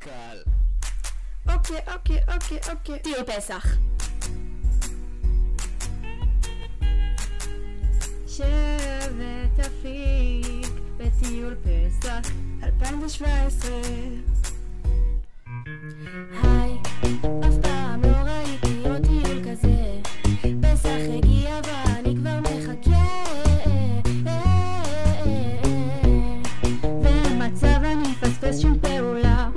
קל. אוקיי. טיול פסח. שבט אפיק בטיול פסח 2017. היי, אף פעם לא ראיתי עוד טיול כזה. פסח הגיע ואני כבר מחכה. ומצב אני מפספס שום פעולה,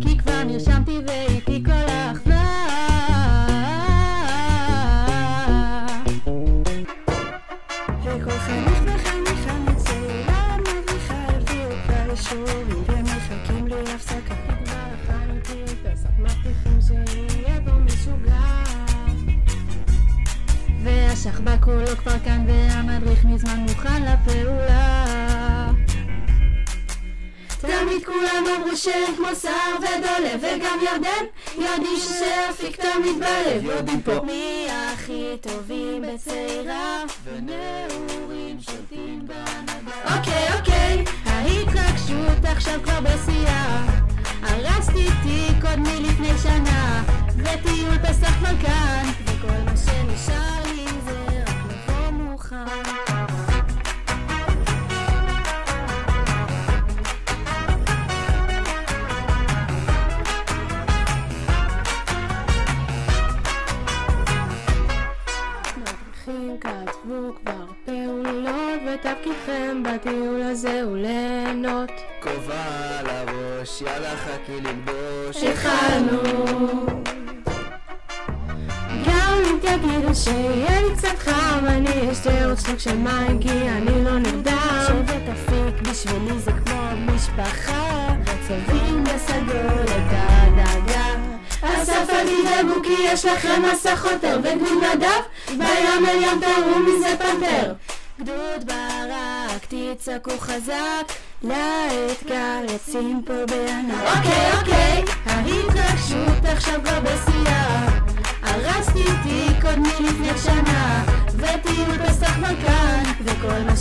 כי כבר נרשמתי ואיתי כל האחווה. וכל חניך וחניכה מצעירה מבריחה הביאו כבר אישורים ומחכים לי הפסקה. כבר אכלנו טיול פסח, מבטיחים שיהיה בו משוגע. והשחבק כולו כבר כאן והמדריך מזמן מוכן לפעולה. תמיד כולם אמרו שאין כמו סער ודולב, וגם ירדן יודעים שאפיק תמיד בלב. יודעים פה מי הכי טובים בצעירה, ונעורים שולטים בנדב. אוקיי, ההתרגשות עכשיו כבר בשיאה. הרסתי תיק עוד מלפני שנה, וטיול פסח כבר כאן, וכל מה שנשאר לי זה רק לבוא מוכן. כתבו כבר פעולות, ותפקידכם בטיול הזה הוא ליהנות. כובע על הראש, יאללה חכי ללבוש. התחלנו. גם אם תגידו שיהיה לי קצת חם, אני אשתה עוד שלוק של מים כי אני לא נרדם. שבט אפיק בשבילי זה כמו משפחה, וצובעים בסגול את הדאגה. אסף אל תדאגו כי יש לכם מסך חותר וגדוד נדב, בים אל ים תראו מזה פנתר. גדוד ברק תצעקו חזק, לאתגר יוצאים פה בענק. אוקיי, ההתרגשות עכשיו כבר בשיאה. הרסתי תיק עוד מלפני שנה, וטיול פסח כבר כאן, וכל מה